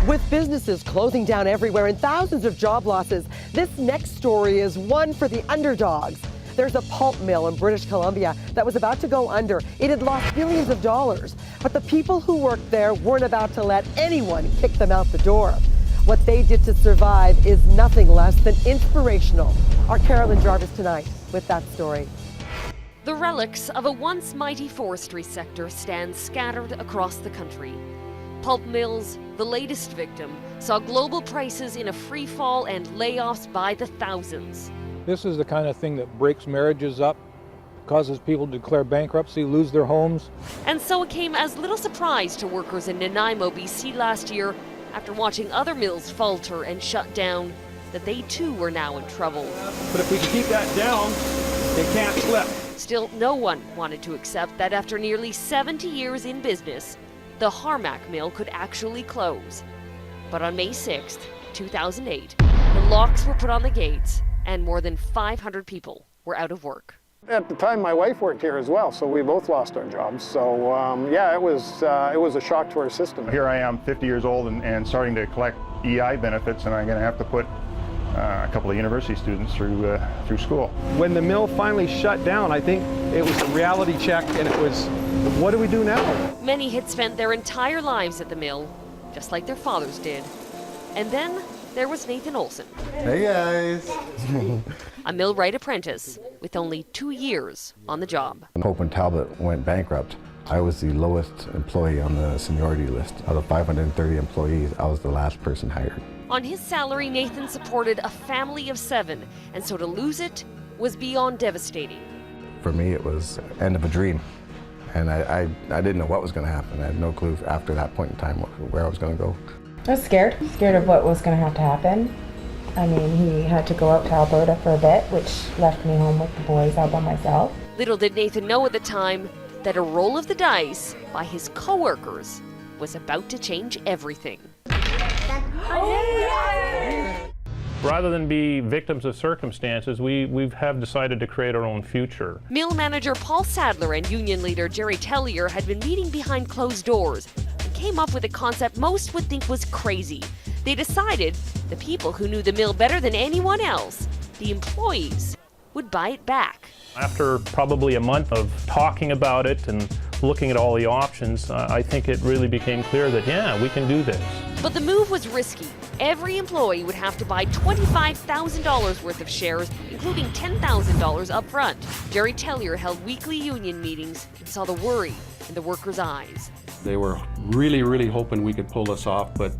With businesses closing down everywhere and thousands of job losses, this next story is one for the underdogs. There's a pulp mill in British Columbia that was about to go under. It had lost billions of dollars, but the people who worked there weren't about to let anyone kick them out the door. What they did to survive is nothing less than inspirational. Our Carolyn Jarvis tonight with that story. The relics of a once mighty forestry sector stand scattered across the country. Pulp mills, the latest victim, saw global prices in a free fall and layoffs by the thousands. This is the kind of thing that breaks marriages up, causes people to declare bankruptcy, lose their homes. And so it came as little surprise to workers in Nanaimo, BC last year, after watching other mills falter and shut down, that they too were now in trouble. But if we can keep that down, it can't slip. Still, no one wanted to accept that after nearly 70 years in business, the Harmac mill could actually close. But on May 6th, 2008, the locks were put on the gates and more than 500 people were out of work. At the time, my wife worked here as well, so we both lost our jobs. So yeah, it was a shock to our system. Here I am, 50 years old, and starting to collect EI benefits, and I'm going to have to put a couple of university students through school. When the mill finally shut down, I think it was a reality check, and it was, what do we do now? Many had spent their entire lives at the mill, just like their fathers did. And then there was Nathan Olson. Hey guys! A millwright apprentice with only 2 years on the job. When Hope and Talbot went bankrupt, I was the lowest employee on the seniority list. Out of 530 employees, I was the last person hired. On his salary, Nathan supported a family of 7, and so to lose it was beyond devastating. For me, it was the end of a dream. And I didn't know what was going to happen. I had no clue after that point in time where I was going to go. I was scared of what was going to have to happen. I mean, he had to go out to Alberta for a bit, which left me home with the boys all by myself. Little did Nathan know at the time that a roll of the dice by his co-workers was about to change everything. Rather than be victims of circumstances, we have decided to create our own future. Mill manager Paul Sadler and union leader Jerry Tellier had been meeting behind closed doors and came up with a concept most would think was crazy. They decided the people who knew the mill better than anyone else, the employees, would buy it back. After probably a month of talking about it and looking at all the options, I think it really became clear that, yeah, we can do this. But the move was risky. Every employee would have to buy $25,000 worth of shares, including $10,000 up front. Jerry Tellier held weekly union meetings and saw the worry in the workers' eyes. They were really hoping we could pull this off, but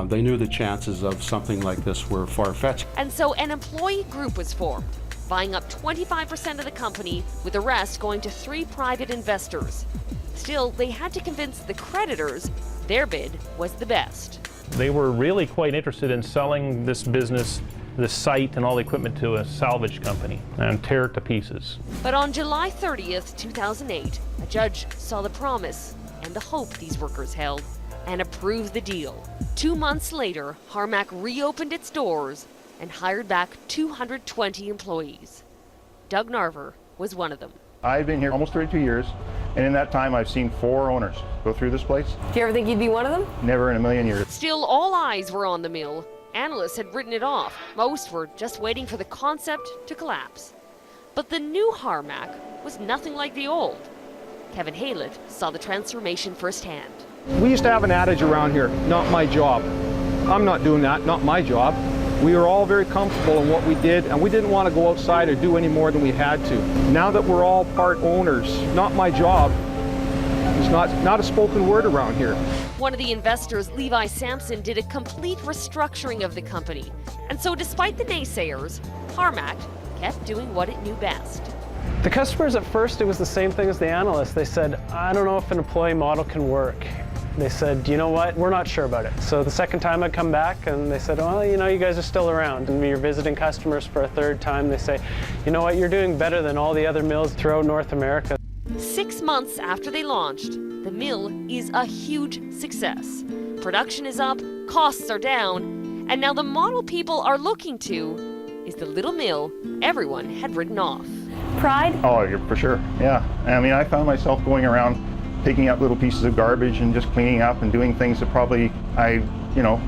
they knew the chances of something like this were far-fetched. And so an employee group was formed, buying up 25% of the company, with the rest going to 3 private investors. Still, they had to convince the creditors their bid was the best. They were really quite interested in selling this business, the site and all the equipment to a salvage company and tear it to pieces. But on July 30th, 2008, a judge saw the promise and the hope these workers held and approved the deal. 2 months later, Harmac reopened its doors and hired back 220 employees. Doug Narver was one of them. I've been here almost 32 years, and in that time I've seen 4 owners go through this place. Do you ever think you'd be one of them? Never in a million years. Still, all eyes were on the mill. Analysts had written it off. Most were just waiting for the concept to collapse. But the new Harmac was nothing like the old. Kevin Haylett saw the transformation firsthand. We used to have an adage around here, not my job. I'm not doing that, not my job. We were all very comfortable in what we did, and we didn't want to go outside or do any more than we had to. Now that we're all part owners, not my job, is not a spoken word around here. One of the investors, Levi Sampson, did a complete restructuring of the company. And so despite the naysayers, Harmac kept doing what it knew best. The customers at first, it was the same thing as the analysts. They said, I don't know if an employee model can work. They said, you know what, we're not sure about it. So the second time I'd come back and they said, well, you know, you guys are still around. And you're visiting customers for a third time. They say, you know what, you're doing better than all the other mills throughout North America. 6 months after they launched, the mill is a huge success. Production is up, costs are down, and now the model people are looking to is the little mill everyone had written off. Pride? Oh, for sure, yeah. I mean, I found myself going around picking up little pieces of garbage and just cleaning up and doing things that probably I,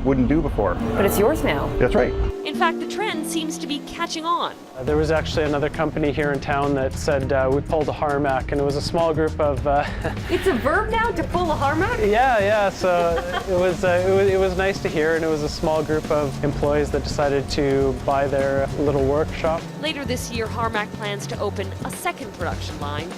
wouldn't do before. But it's yours now. That's right. In fact, the trend seems to be catching on. There was actually another company here in town that said we pulled a Harmac, and it was a small group of... It's a verb now to pull a Harmac? Yeah, so it was nice to hear, and it was a small group of employees that decided to buy their little workshop. Later this year, Harmac plans to open a second production line,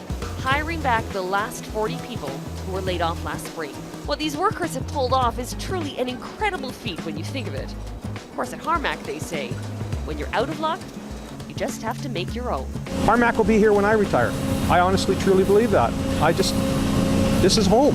hiring back the last 40 people who were laid off last spring. What these workers have pulled off is truly an incredible feat when you think of it. Of course, at Harmac, they say, when you're out of luck, you just have to make your own. Harmac will be here when I retire. I honestly, truly believe that. This is home.